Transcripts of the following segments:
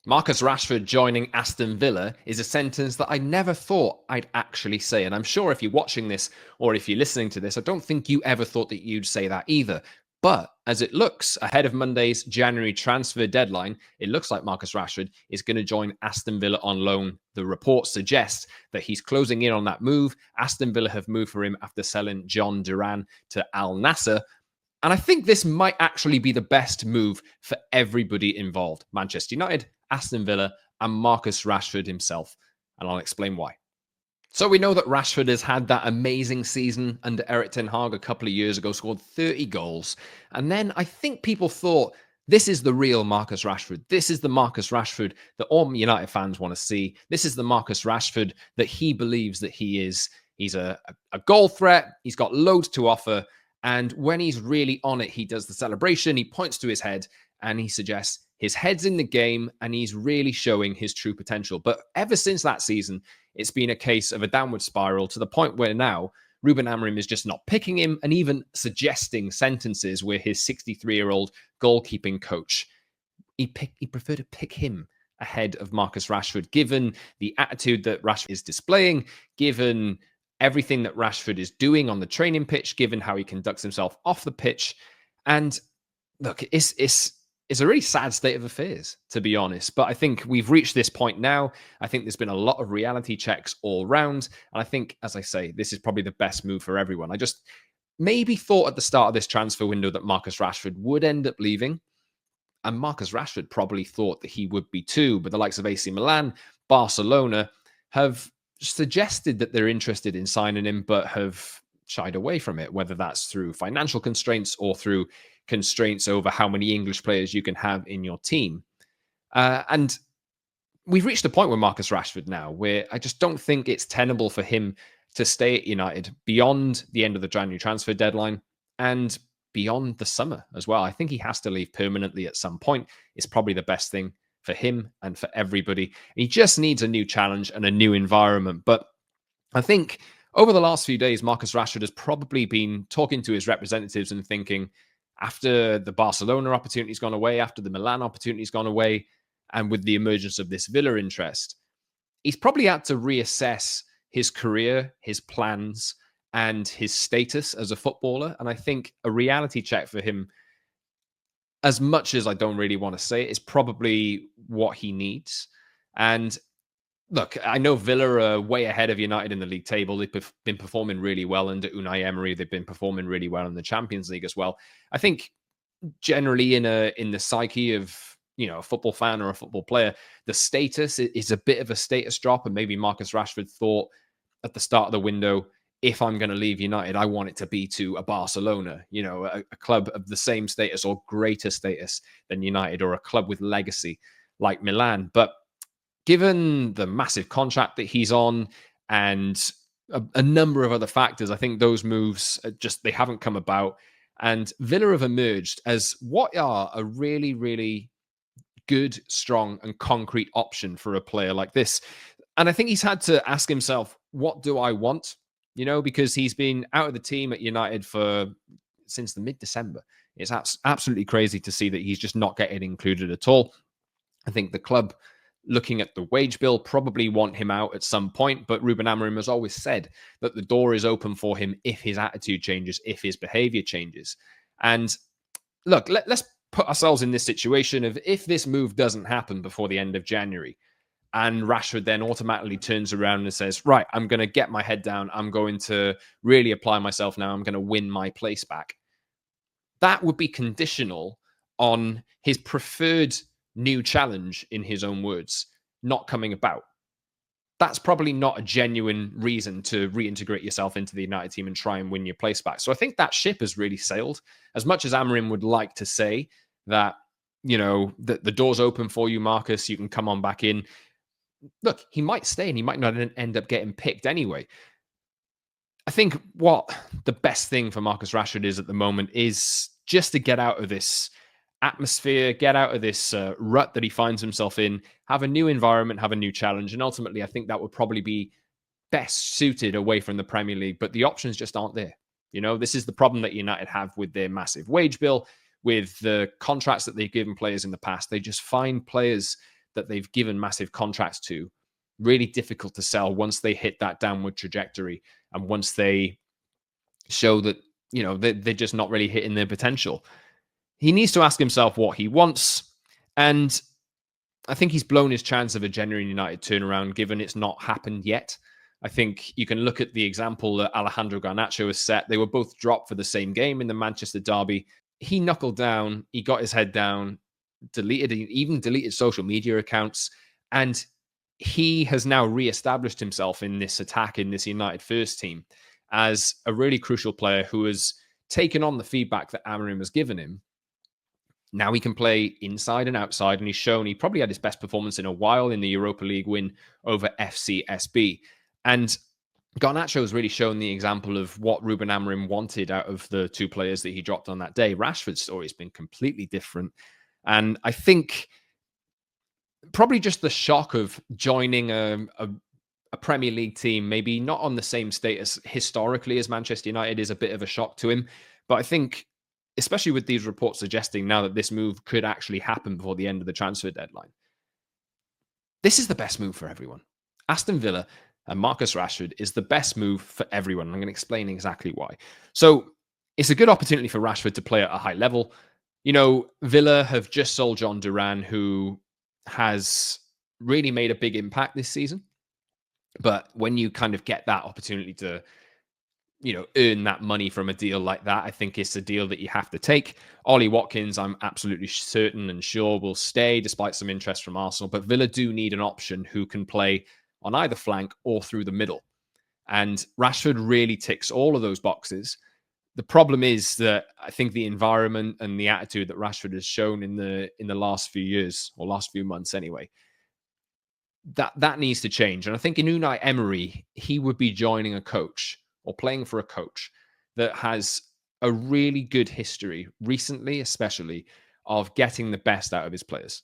Marcus Rashford joining Aston Villa is a sentence that I never thought I'd actually say. And I'm sure if you're watching this or if you're listening to this, I don't think you ever thought that you'd say that either. But as it looks, ahead of Monday's January transfer deadline, it looks like Marcus Rashford is going to join Aston Villa on loan. The report suggests that he's closing in on that move. Aston Villa have moved for him after selling John Duran to Al Nassr. And I think this might actually be the best move for everybody involved. Manchester United, Aston Villa, and Marcus Rashford himself. And I'll explain why. So we know that Rashford has had that amazing season under Eric Ten Hag a couple of years ago, scored 30 goals. And then I think people thought, this is the real Marcus Rashford. This is the Marcus Rashford that all United fans want to see. This is the Marcus Rashford that he believes that he is. He's a goal threat. He's got loads to offer. And when he's really on it, he does the celebration, he points to his head, and he suggests his head's in the game, and he's really showing his true potential. But ever since that season, it's been a case of a downward spiral to the point where now Ruben Amorim is just not picking him and even suggesting sentences where his 63-year-old goalkeeping coach, he preferred to pick him ahead of Marcus Rashford, given the attitude that Rashford is displaying, given everything that Rashford is doing on the training pitch, given how he conducts himself off the pitch. And look, it's a really sad state of affairs, to be honest. But I think we've reached this point now. I think there's been a lot of reality checks all round. And I think, as I say, this is probably the best move for everyone. I just maybe thought at the start of this transfer window that Marcus Rashford would end up leaving. And Marcus Rashford probably thought that he would be too. But the likes of AC Milan, Barcelona have suggested that they're interested in signing him, but have shied away from it, whether that's through financial constraints or through constraints over how many English players you can have in your team. And we've reached a point with Marcus Rashford now where I just don't think it's tenable for him to stay at United beyond the end of the January transfer deadline and beyond the summer as well. I think he has to leave permanently at some point. It's probably the best thing for him and for everybody. He just needs a new challenge and a new environment. But I think over the last few days, Marcus Rashford has probably been talking to his representatives and thinking, after the Barcelona opportunity's gone away, after the Milan opportunity's gone away, and with the emergence of this Villa interest, he's probably had to reassess his career, his plans, and his status as a footballer. And I think a reality check for him, as much as I don't really want to say it, is probably what he needs. And look, I know Villa are way ahead of United in the league table. They've been performing really well under Unai Emery. They've been performing really well in the Champions League as well. I think generally in the psyche of a football fan or a football player, the status is a bit of a status drop. And maybe Marcus Rashford thought at the start of the window, if I'm going to leave United, I want it to be to a Barcelona, a club of the same status or greater status than United, or a club with legacy like Milan. But given the massive contract that he's on and a number of other factors, I think those moves they haven't come about. And Villa have emerged as what are a really, really good, strong, and concrete option for a player like this. And I think he's had to ask himself, what do I want? Because he's been out of the team at United since the mid-December. It's absolutely crazy to see that he's just not getting included at all. I think the club, looking at the wage bill, probably want him out at some point, but Ruben Amorim has always said that the door is open for him if his attitude changes, if his behavior changes. And look, let's put ourselves in this situation of, if this move doesn't happen before the end of January, and Rashford then automatically turns around and says, right, I'm going to get my head down. I'm going to really apply myself now. I'm going to win my place back. That would be conditional on his preferred new challenge, in his own words, not coming about. That's probably not a genuine reason to reintegrate yourself into the United team and try and win your place back. So I think that ship has really sailed. As much as Amorim would like to say that, the door's open for you, Marcus, you can come on back in. Look, he might stay and he might not end up getting picked anyway. I think what the best thing for Marcus Rashford is at the moment is just to get out of this atmosphere, get out of this rut that he finds himself in, have a new environment, have a new challenge. And ultimately, I think that would probably be best suited away from the Premier League, but the options just aren't there. This is the problem that United have with their massive wage bill, with the contracts that they've given players in the past. They just find players that they've given massive contracts to really difficult to sell once they hit that downward trajectory and once they show that, they're just not really hitting their potential. He needs to ask himself what he wants. And I think he's blown his chance of a genuine United turnaround, given it's not happened yet. I think you can look at the example that Alejandro Garnacho has set. They were both dropped for the same game in the Manchester derby. He knuckled down, he got his head down, even deleted social media accounts, and he has now re-established himself in this attack, in this United first team, as a really crucial player who has taken on the feedback that Amorim has given him. Now he can play inside and outside, and he's shown he probably had his best performance in a while in the Europa League win over FCSB. And Garnacho has really shown the example of what Ruben Amorim wanted out of the two players that he dropped on that day. Rashford's story has been completely different. And I think probably just the shock of joining a Premier League team, maybe not on the same status historically as Manchester United, is a bit of a shock to him. But I think, especially with these reports suggesting now that this move could actually happen before the end of the transfer deadline, this is the best move for everyone. Aston Villa and Marcus Rashford is the best move for everyone. I'm going to explain exactly why. So it's a good opportunity for Rashford to play at a high level. Villa have just sold John Duran, who has really made a big impact this season. But when you kind of get that opportunity to, earn that money from a deal like that, I think it's a deal that you have to take. Ollie Watkins, I'm absolutely certain and sure will stay despite some interest from Arsenal. But Villa do need an option who can play on either flank or through the middle. And Rashford really ticks all of those boxes. The problem is that I think the environment and the attitude that Rashford has shown in the last few years, or last few months anyway, that needs to change. And I think in Unai Emery, he would be joining a coach or playing for a coach that has a really good history, recently especially, of getting the best out of his players.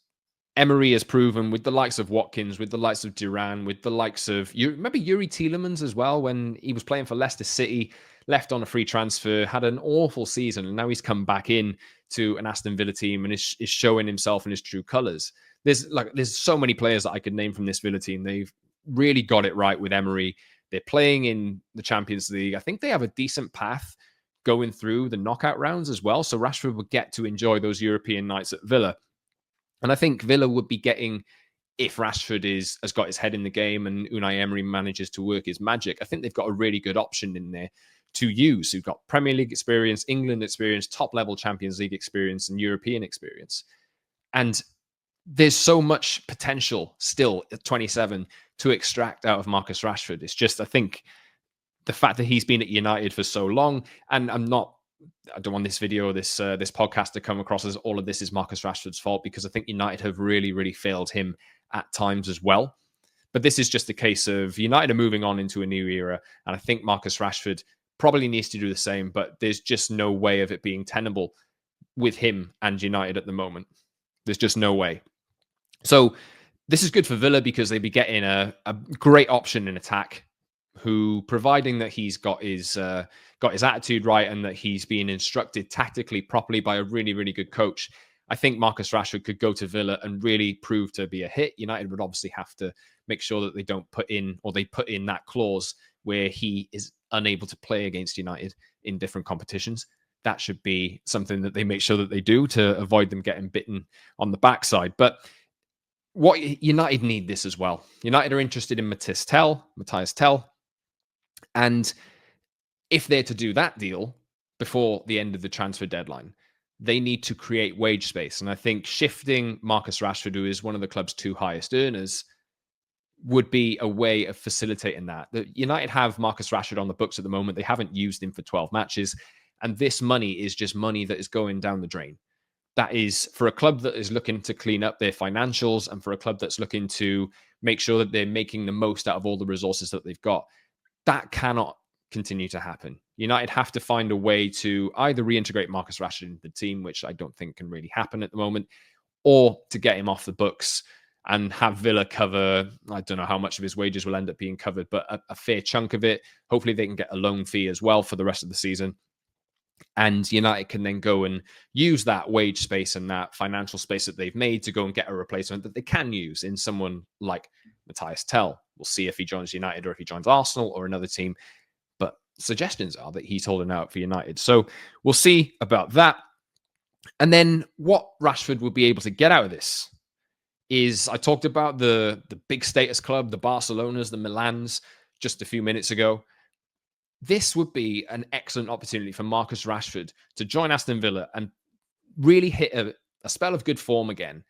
Emery has proven with the likes of Watkins, with the likes of Duran, with the likes of, you remember Yuri Tielemans as well, when he was playing for Leicester City, left on a free transfer, had an awful season, and now he's come back in to an Aston Villa team and is showing himself in his true colours. There's so many players that I could name from this Villa team. They've really got it right with Emery. They're playing in the Champions League. I think they have a decent path going through the knockout rounds as well. So Rashford would get to enjoy those European nights at Villa. And I think Villa would be getting, if Rashford has got his head in the game and Unai Emery manages to work his magic, I think they've got a really good option in there to use. Who've got Premier League experience, England experience, top-level Champions League experience, and European experience. And there's so much potential still at 27 to extract out of Marcus Rashford. It's just, I think, the fact that he's been at United for so long, and I don't want this video, this podcast to come across as all of this is Marcus Rashford's fault, because I think United have really, really failed him at times as well. But this is just a case of United are moving on into a new era, and I think Marcus Rashford probably needs to do the same, but there's just no way of it being tenable with him and United at the moment. There's just no way. So this is good for Villa because they'd be getting a great option in attack, who, providing that he's got his attitude right and that he's being instructed tactically properly by a really, really good coach, I think Marcus Rashford could go to Villa and really prove to be a hit. United would obviously have to make sure that they don't put in that clause where he is unable to play against United in different competitions. That should be something that they make sure that they do to avoid them getting bitten on the backside. But what United need this as well. United are interested in Matthias Tell. And if they're to do that deal before the end of the transfer deadline, they need to create wage space. And I think shifting Marcus Rashford, who is one of the club's two highest earners, would be a way of facilitating that. United have Marcus Rashford on the books at the moment. They haven't used him for 12 matches. And this money is just money that is going down the drain. That is for a club that is looking to clean up their financials and for a club that's looking to make sure that they're making the most out of all the resources that they've got. That cannot continue to happen. United have to find a way to either reintegrate Marcus Rashford into the team, which I don't think can really happen at the moment, or to get him off the books and have Villa cover, I don't know how much of his wages will end up being covered, but a fair chunk of it. Hopefully they can get a loan fee as well for the rest of the season. And United can then go and use that wage space and that financial space that they've made to go and get a replacement that they can use in someone like Matthias Tell. We'll see if he joins United or if he joins Arsenal or another team. But suggestions are that he's holding out for United. So we'll see about that. And then what Rashford will be able to get out of this is, I talked about the big status club, the Barcelonas, the Milans, just a few minutes ago. This would be an excellent opportunity for Marcus Rashford to join Aston Villa and really hit a spell of good form again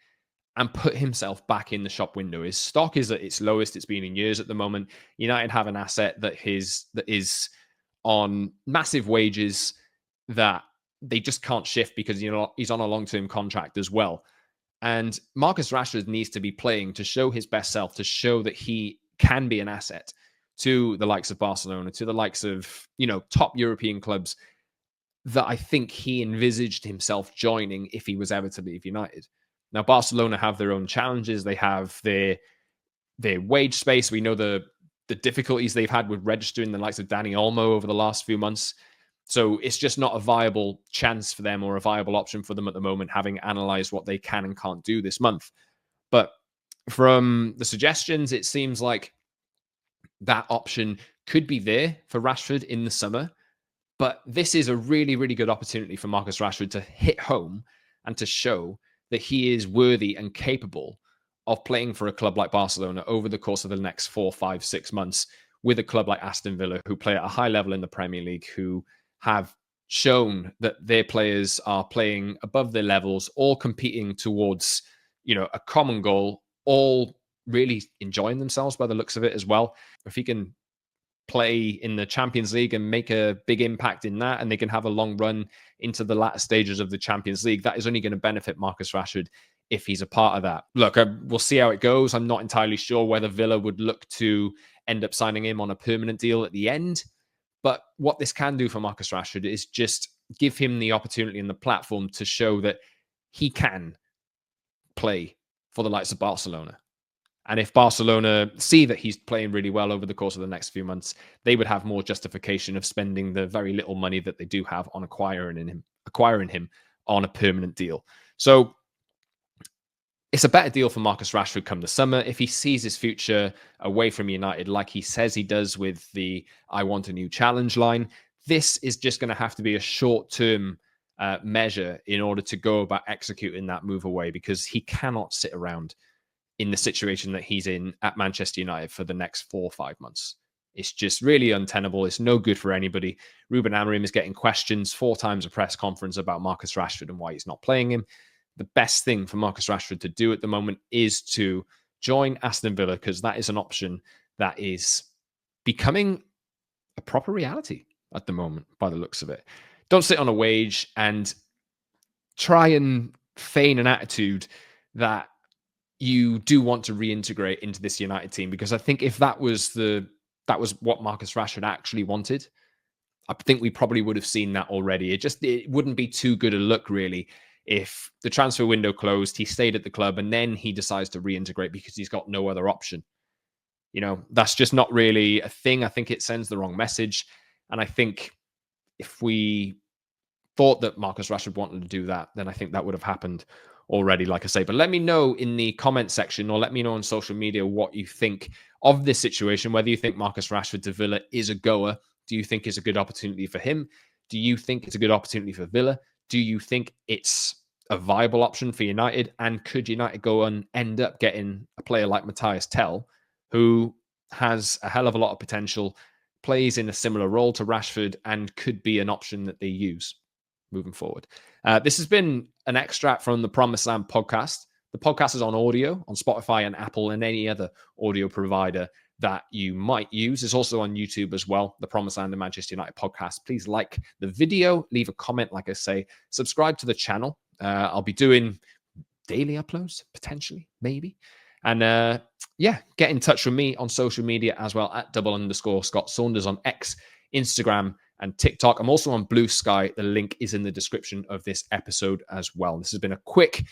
and put himself back in the shop window. His stock is at its lowest it's been in years at the moment. United have an asset that is on massive wages that they just can't shift because he's on a long-term contract as well. And Marcus Rashford needs to be playing to show his best self, to show that he can be an asset to the likes of Barcelona, to the likes of, top European clubs that I think he envisaged himself joining if he was ever to leave United. Now, Barcelona have their own challenges. They have their wage space. We know the difficulties they've had with registering the likes of Dani Olmo over the last few months. So it's just not a viable chance for them or a viable option for them at the moment, having analyzed what they can and can't do this month. But from the suggestions, it seems like that option could be there for Rashford in the summer. But this is a really, really good opportunity for Marcus Rashford to hit home and to show that he is worthy and capable of playing for a club like Barcelona over the course of the next 4, 5, 6 months, with a club like Aston Villa, who play at a high level in the Premier League, who have shown that their players are playing above their levels, all competing towards, a common goal, all really enjoying themselves by the looks of it as well. If he can play in the Champions League and make a big impact in that, and they can have a long run into the latter stages of the Champions League, that is only going to benefit Marcus Rashford if he's a part of that. Look, we'll see how it goes. I'm not entirely sure whether Villa would look to end up signing him on a permanent deal at the end. But what this can do for Marcus Rashford is just give him the opportunity and the platform to show that he can play for the likes of Barcelona. And if Barcelona see that he's playing really well over the course of the next few months, they would have more justification of spending the very little money that they do have on acquiring him on a permanent deal. So it's a better deal for Marcus Rashford come the summer. If he sees his future away from United, like he says he does with the "I want a new challenge" line, this is just going to have to be a short-term measure in order to go about executing that move away, because he cannot sit around in the situation that he's in at Manchester United for the next 4 or 5 months. It's just really untenable. It's no good for anybody. Ruben Amorim is getting questions 4 times a press conference about Marcus Rashford and why he's not playing him. The best thing for Marcus Rashford to do at the moment is to join Aston Villa, because that is an option that is becoming a proper reality at the moment by the looks of it. Don't sit on a wage and try and feign an attitude that you do want to reintegrate into this United team, because I think if that was what Marcus Rashford actually wanted, I think we probably would have seen that already. It wouldn't be too good a look, really, if the transfer window closed, he stayed at the club, and then he decides to reintegrate because he's got no other option. That's just not really a thing. I think it sends the wrong message. And I think if we thought that Marcus Rashford wanted to do that, then I think that would have happened already, like I say. But let me know in the comment section, or let me know on social media, what you think of this situation, whether you think Marcus Rashford to Villa is a goer. Do you think it's a good opportunity for him? Do you think it's a good opportunity for Villa? Do you think it's a viable option for United? And could United go and end up getting a player like Matthias Tell, who has a hell of a lot of potential, plays in a similar role to Rashford, and could be an option that they use moving forward? This has been an extract from the Promised Land podcast. The podcast is on audio on Spotify and Apple and any other audio provider that you might use. It's also on YouTube as well, the Promised Land and Manchester United podcast. Please like the video, leave a comment, like I say, subscribe to the channel. I'll be doing daily uploads, potentially, maybe. And get in touch with me on social media as well, at @_Scott Saunders on X, Instagram, and TikTok. I'm also on Blue Sky. The link is in the description of this episode as well. This has been a quick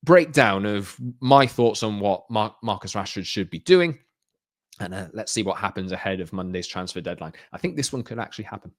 breakdown of my thoughts on what Marcus Rashford should be doing. And let's see what happens ahead of Monday's transfer deadline. I think this one could actually happen.